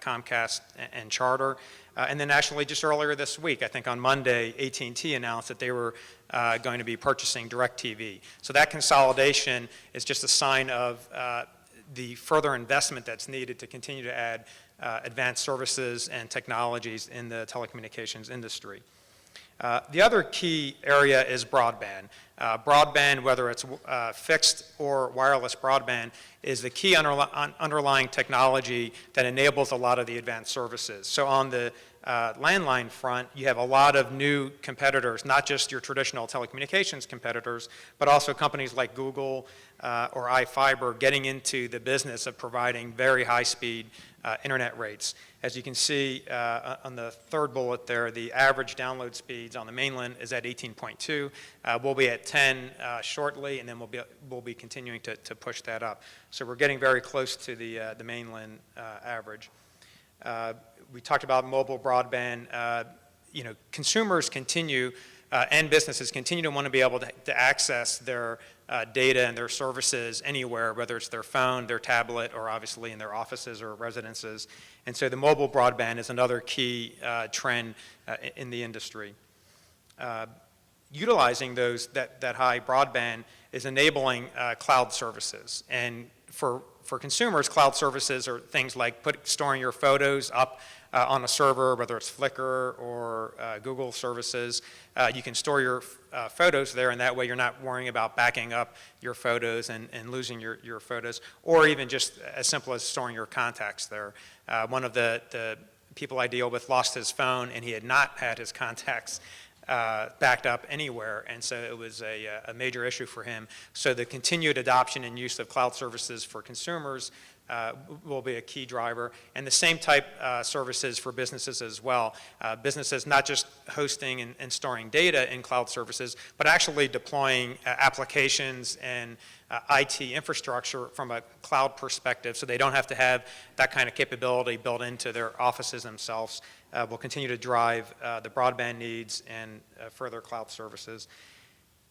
Comcast and Charter, and then actually just earlier this week, I think on Monday, AT&T announced that they were going to be purchasing DirecTV. So that consolidation is just a sign of the further investment that's needed to continue to add advanced services and technologies in the telecommunications industry. The other key area is broadband. Broadband, whether it's fixed or wireless broadband, is the key underlying technology that enables a lot of the advanced services. So on the landline front, you have a lot of new competitors, not just your traditional telecommunications competitors, but also companies like Google or iFiber getting into the business of providing very high-speed internet rates. As you can see on the third bullet there, the average download speeds on the mainland is at 18.2. We'll be at 10 shortly, and then we'll be continuing to push that up. So we're getting very close to the mainland average. We talked about mobile broadband. Consumers continue and businesses continue to want to be able to access their data and their services anywhere, whether it's their phone, their tablet, or obviously in their offices or residences. And so the mobile broadband is another key trend in the industry. Utilizing that high broadband is enabling cloud services. And for consumers, cloud services are things like storing your photos up on a server, whether it's Flickr or Google services. You can store your photos there, and that way you're not worrying about backing up your photos and losing your photos, or even just as simple as storing your contacts there. One of the people I deal with lost his phone, and he had not had his contacts backed up anywhere, and so it was a major issue for him. So the continued adoption and use of cloud services for consumers will be a key driver, and the same type services for businesses as well. Businesses not just hosting and storing data in cloud services, but actually deploying applications and IT infrastructure from a cloud perspective, so they don't have to have that kind of capability built into their offices themselves. Will continue to drive the broadband needs and further cloud services.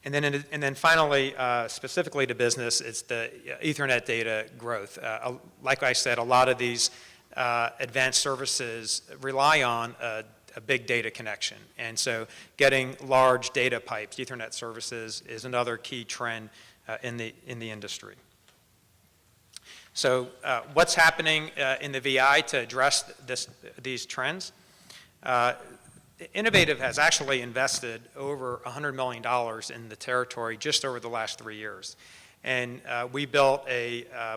And then finally, specifically to business, it's the Ethernet data growth. Like I said, a lot of these advanced services rely on a big data connection. And so getting large data pipes, Ethernet services, is another key trend in the industry. So what's happening in the VI to address these trends? Innovative has actually invested over $100 million in the territory just over the last 3 years. And we built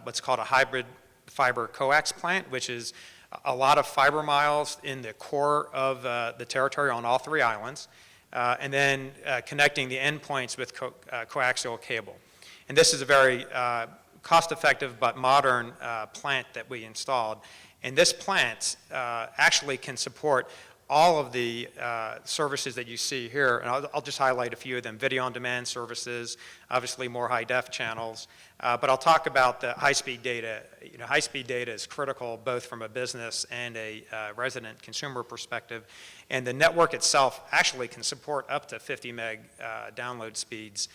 what's called a hybrid fiber coax plant, which is a lot of fiber miles in the core of the territory on all 3 islands, and then connecting the endpoints with coaxial cable. And this is a very cost-effective but modern plant that we installed. And this plant actually can support all of the services that you see here, and I'll just highlight a few of them. Video on demand services, obviously more high-def channels, but I'll talk about the high-speed data. You know, high-speed data is critical both from a business and a resident consumer perspective, and the network itself actually can support up to 50 meg download speeds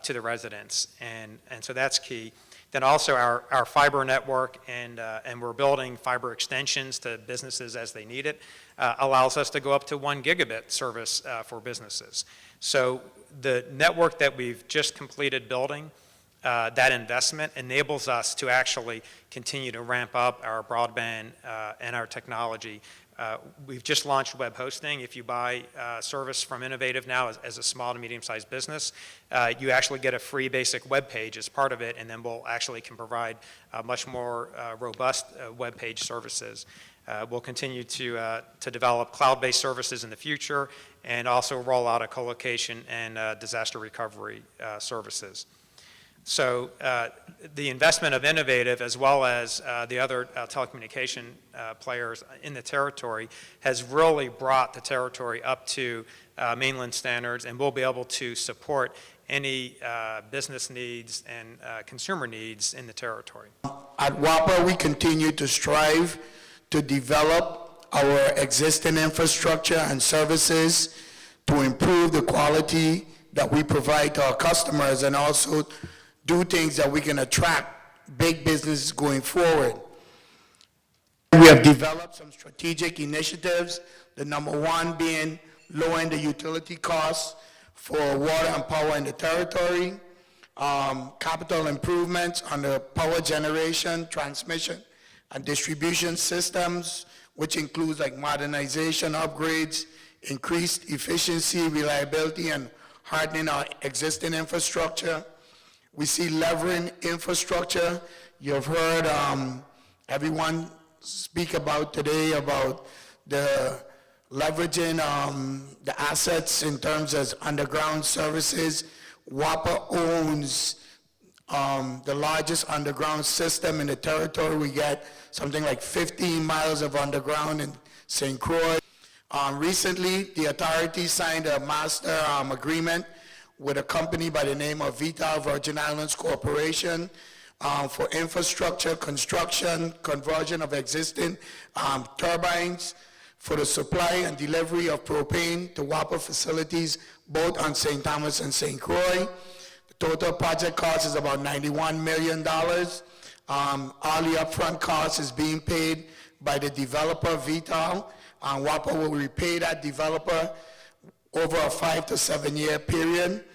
to the residents, and so that's key. Then also our fiber network, and we're building fiber extensions to businesses as they need it, allows us to go up to 1 gigabit service for businesses. So the network that we've just completed building, that investment enables us to actually continue to ramp up our broadband and our technology. We've just launched web hosting. If you buy service from Innovative now as a small to medium-sized business, you actually get a free basic web page as part of it, and then we'll actually can provide much more robust web page services. We'll continue to develop cloud-based services in the future, and also roll out a co-location and disaster recovery services. So the investment of Innovative, as well as the other telecommunication players in the territory, has really brought the territory up to mainland standards, and we'll be able to support any business needs and consumer needs in the territory. At WAPA, we continue to strive to develop our existing infrastructure and services to improve the quality that we provide to our customers, and also do things that we can attract big businesses going forward. We have developed some strategic initiatives, the number one being lowering the utility costs for water and power in the territory, capital improvements on the power generation, transmission, and distribution systems, which includes like modernization, upgrades, increased efficiency, reliability, and hardening our existing infrastructure. We see leveraging infrastructure. You've heard everyone speak about today about the leveraging the assets in terms of underground services. WAPA owns the largest underground system in the territory. We get something like 15 miles of underground in St. Croix. Recently, the authority signed a master agreement with a company by the name of Vital Virgin Islands Corporation for infrastructure, construction, conversion of existing turbines for the supply and delivery of propane to WAPA facilities, both on St. Thomas and St. Croix. The total project cost is about $91 million. All the upfront cost is being paid by the developer, Vital. WAPA will repay that developer over a 5 to 7 year period.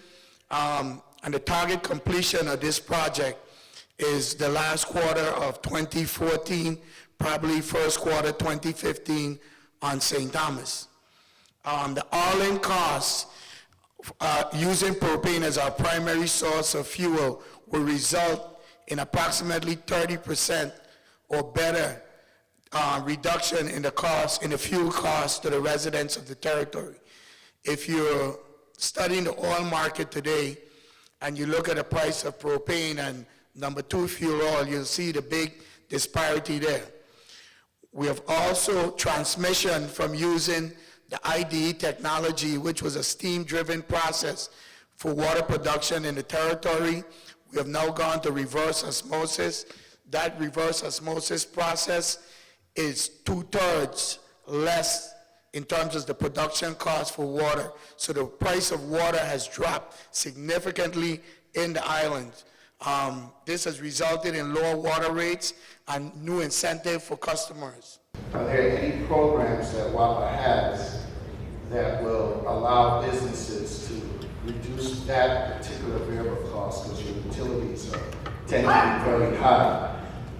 And the target completion of this project is the last quarter of 2014, probably first quarter 2015 on St. Thomas. The all-in cost using propane as our primary source of fuel will result in approximately 30% or better reduction in the cost, in the fuel cost to the residents of the territory. If you're studying the oil market today and you look at the price of propane and number 2 fuel oil, you'll see the big disparity there. We have also transmission from using the IDE technology, which was a steam-driven process for water production in the territory. We have now gone to reverse osmosis. That reverse osmosis process is 2/3 less in terms of the production cost for water. So the price of water has dropped significantly in the islands. This has resulted in lower water rates and new incentive for customers. Are there any programs that WAPA has that will allow businesses to reduce that particular variable cost, because your utilities tend to be very high?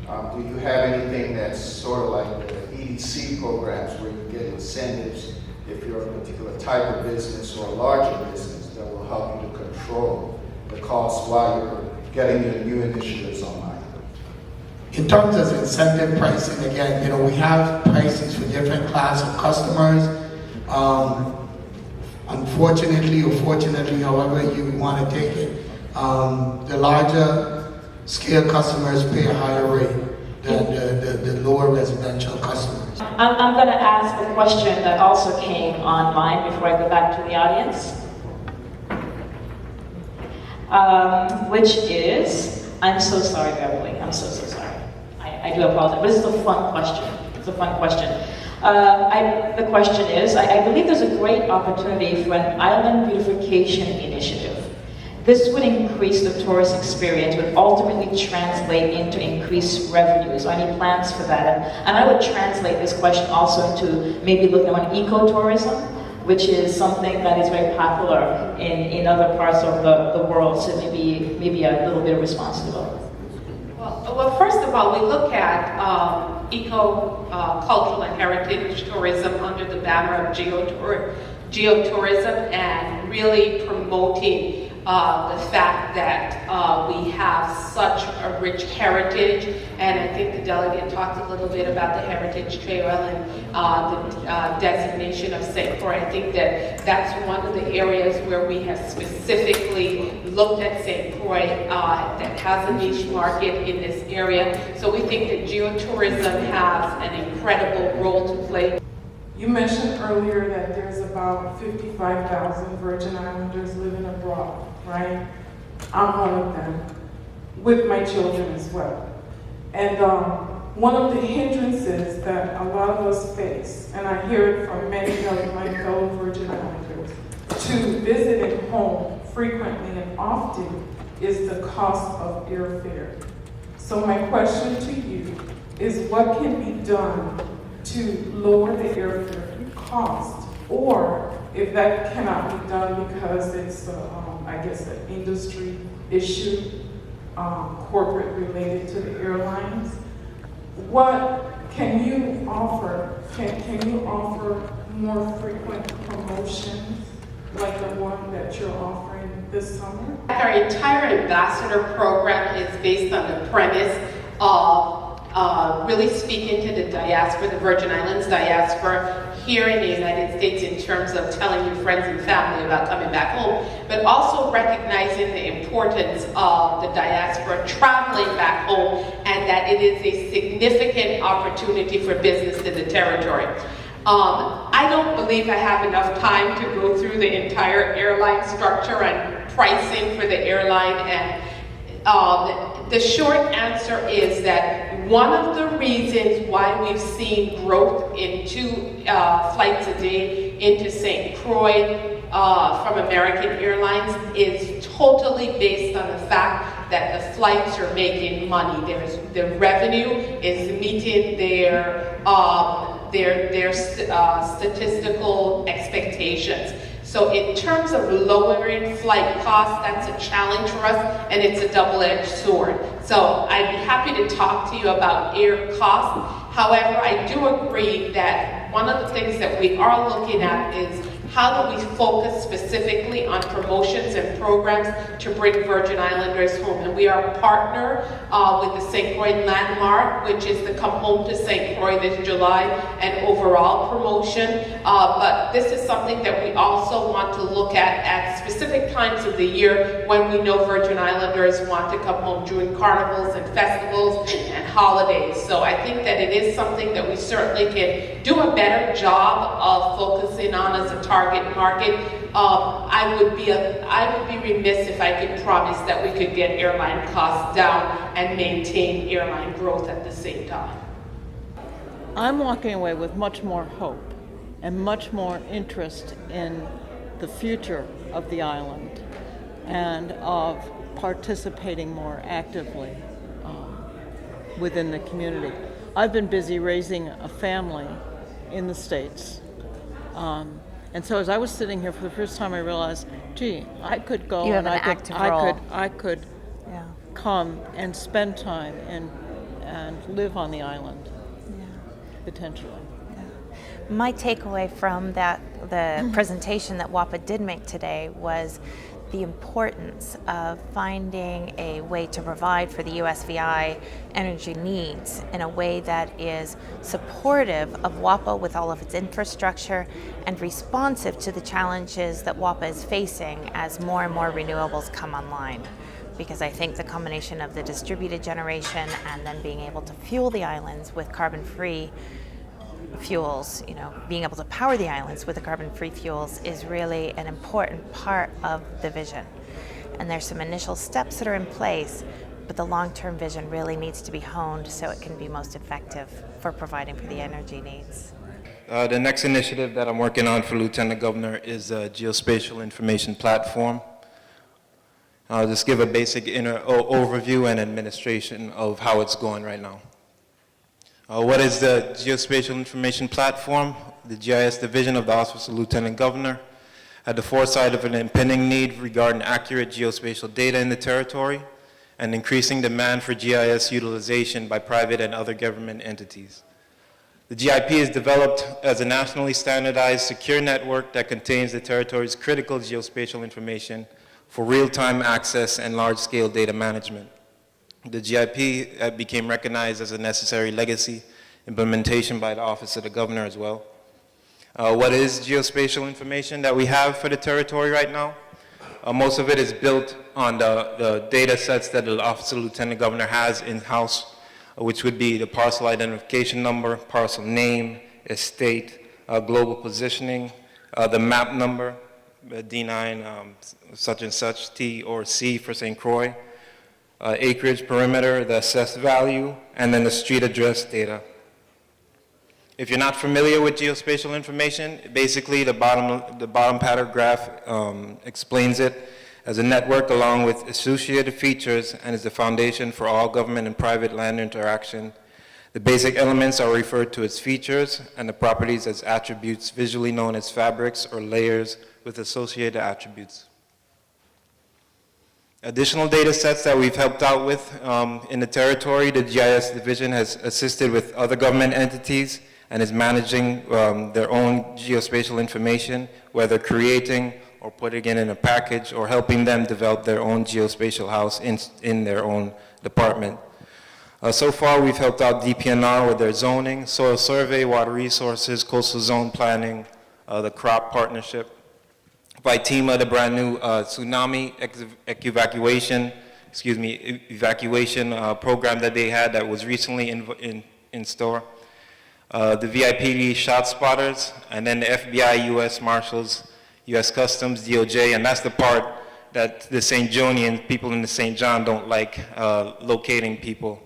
Do you have anything that's sort of like the EDC programs where you get incentives if you're a particular type of business or a larger business that will help you to control the costs while you're getting your new initiatives online? In terms of incentive pricing, again, we have prices for different class of customers. Unfortunately or fortunately, however you want to take it, the larger scale customers pay a higher rate than the lower residential customers. I'm going to ask a question that also came online before I go back to the audience, which is, I'm so sorry, Beverly, I'm so sorry. I do apologize, but this is a fun question. It's a fun question. The question is, I believe there's a great opportunity for an island beautification initiative. This would increase the tourist experience, would ultimately translate into increased revenues. Any plans for that? And I would translate this question also into maybe looking at ecotourism, which is something that is very popular in other parts of the world. So maybe a little bit of response to both. Well, first of all, we look at cultural and heritage tourism under the banner of geotourism and really promoting the fact that we have such a rich heritage, and I think the delegate talked a little bit about the Heritage Trail and the designation of St. Croix. I think that that's one of the areas where we have specifically looked at St. Croix that has a niche market in this area. So we think that geotourism has an incredible role to play. You mentioned earlier that there's about 55,000 Virgin Islanders living abroad, right? I'm one of them, with my children as well. And one of the hindrances that a lot of us face, and I hear it from many of my fellow Virgin Islanders, to visiting home frequently and often is the cost of airfare. So my question to you is, what can be done to lower the airfare cost, or if that cannot be done because it's, I guess, an industry issue, corporate related to the airlines, what can you offer? Can you offer more frequent promotions like the one that you're offering this summer? Our entire ambassador program is based on the premise of really speaking to the diaspora, the Virgin Islands diaspora here in the United States in terms of telling your friends and family about coming back home, but also recognizing the importance of the diaspora traveling back home and that it is a significant opportunity for business in the territory. I don't believe I have enough time to go through the entire airline structure and pricing for the airline, and the short answer is that one of the reasons why we've seen growth in 2 flights a day into St. Croix from American Airlines is totally based on the fact that the flights are making money. The revenue is meeting their statistical expectations. So in terms of lowering flight costs, that's a challenge for us, and it's a double-edged sword. So I'd be happy to talk to you about air costs. However, I do agree that one of the things that we are looking at is how do we focus specifically on promotions and programs to bring Virgin Islanders home. And we are a partner with the St. Croix Landmark, which is the Come Home to St. Croix this July and overall promotion. But this is something that we also want to look at specific times of the year when we know Virgin Islanders want to come home during carnivals and festivals and holidays. So I think that it is something that we certainly can do a better job of focusing on as a target market. I would be remiss if I could promise that we could get airline costs down and maintain airline growth at the same time. I'm walking away with much more hope and much more interest in the future of the island and of participating more actively within the community. I've been busy raising a family in the States. And so as I was sitting here for the first time, I realized, gee, I could go and I could come and spend time in and live on the island, potentially. My takeaway from the presentation that WAPA did make today was the importance of finding a way to provide for the USVI energy needs in a way that is supportive of WAPA with all of its infrastructure and responsive to the challenges that WAPA is facing as more and more renewables come online. Because I think the combination of the distributed generation and then being able to fuel the islands with carbon-free fuels, being able to power the islands with the carbon-free fuels is really an important part of the vision. And there's some initial steps that are in place, but the long-term vision really needs to be honed so it can be most effective for providing for the energy needs. The next initiative that I'm working on for Lieutenant Governor is a geospatial information platform. I'll just give a basic overview and administration of how it's going right now. What is the Geospatial Information Platform? The GIS Division of the Office of Lieutenant Governor had the foresight of an impending need regarding accurate geospatial data in the territory and increasing demand for GIS utilization by private and other government entities. The GIP is developed as a nationally standardized secure network that contains the territory's critical geospatial information for real-time access and large-scale data management. The GIP became recognized as a necessary legacy implementation by the Office of the Governor as well. What is geospatial information that we have for the territory right now? Most of it is built on the data sets that the Office of the Lieutenant Governor has in-house, which would be the parcel identification number, parcel name, estate, global positioning, the map number, D9 such and such, T or C for St. Croix, acreage perimeter, the assessed value, and then the street address data. If you're not familiar with geospatial information, basically the bottom paragraph explains it as a network along with associated features and is the foundation for all government and private land interaction. The basic elements are referred to as features and the properties as attributes, visually known as fabrics or layers with associated attributes. Additional data sets that we've helped out with in the territory, the GIS division has assisted with other government entities and is managing their own geospatial information, whether creating or putting it in a package or helping them develop their own geospatial house in their own department. So far, we've helped out DPNR with their zoning, soil survey, water resources, coastal zone planning, the crop partnership. VITEMA, the brand new tsunami evacuation program that they had that was recently in store. The VIPD shot spotters, and then the FBI, U.S. Marshals, U.S. Customs, DOJ, and that's the part that the St. Johnian people in the St. John don't like, locating people.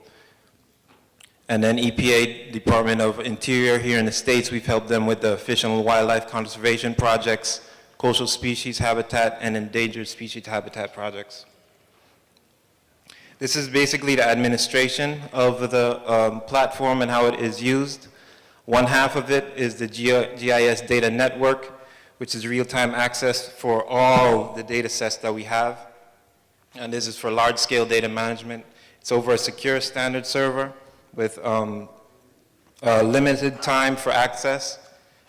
And then EPA, Department of Interior here in the States, we've helped them with the fish and wildlife conservation projects, coastal species habitat, and endangered species habitat projects. This is basically the administration of the platform and how it is used. One half of it is the GIS data network, which is real-time access for all the data sets that we have. And this is for large-scale data management. It's over a secure standard server with limited time for access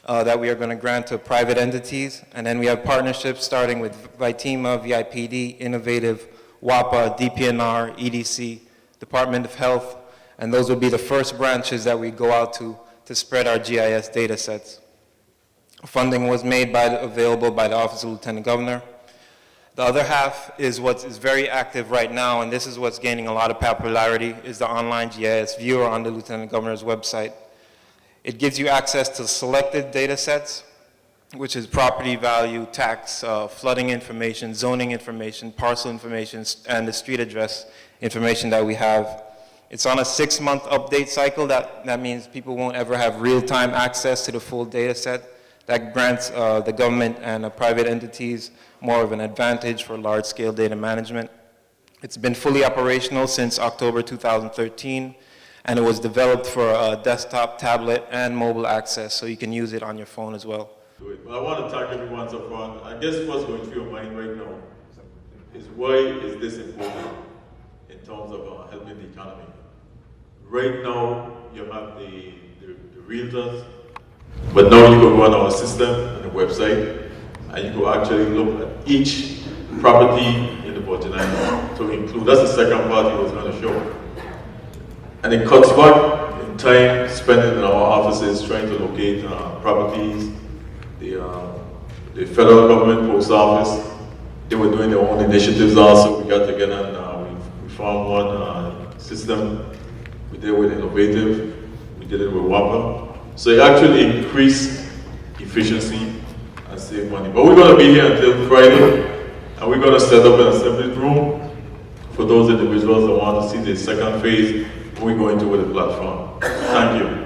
that we are going to grant to private entities. And then we have partnerships starting with VITEMA, VIPD, Innovative, WAPA, DPNR, EDC, Department of Health, and those will be the first branches that we go out to spread our GIS data sets. Funding was made available by the Office of Lieutenant Governor. The other half is what is very active right now, and this is what's gaining a lot of popularity, is the online GIS viewer on the Lieutenant Governor's website. It gives you access to selected data sets, which is property value, tax, flooding information, zoning information, parcel information, and the street address information that we have. It's on a 6-month update cycle. That means people won't ever have real-time access to the full data set. That grants the government and private entities more of an advantage for large-scale data management. It's been fully operational since October 2013, and it was developed for desktop, tablet, and mobile access, so you can use it on your phone as well. But I want to thank everyone so far. I guess what's going through your mind right now is why is this important in terms of helping the economy? right now you have the realtors, but now you go on our system and the website, and you go actually look at each property in the Virgin Islands to include. That's the second part he was going to show. And it cuts back in time spent in our offices trying to locate properties. The federal government post office, they were doing their own initiatives also. We got together and we found one system. We did it with Innovative. We did it with WAPA. So it actually increased efficiency and save money. But we're going to be here until Friday, and we're going to set up an assembly room for those individuals that want to see the second phase when we go into with the platform. Thank you.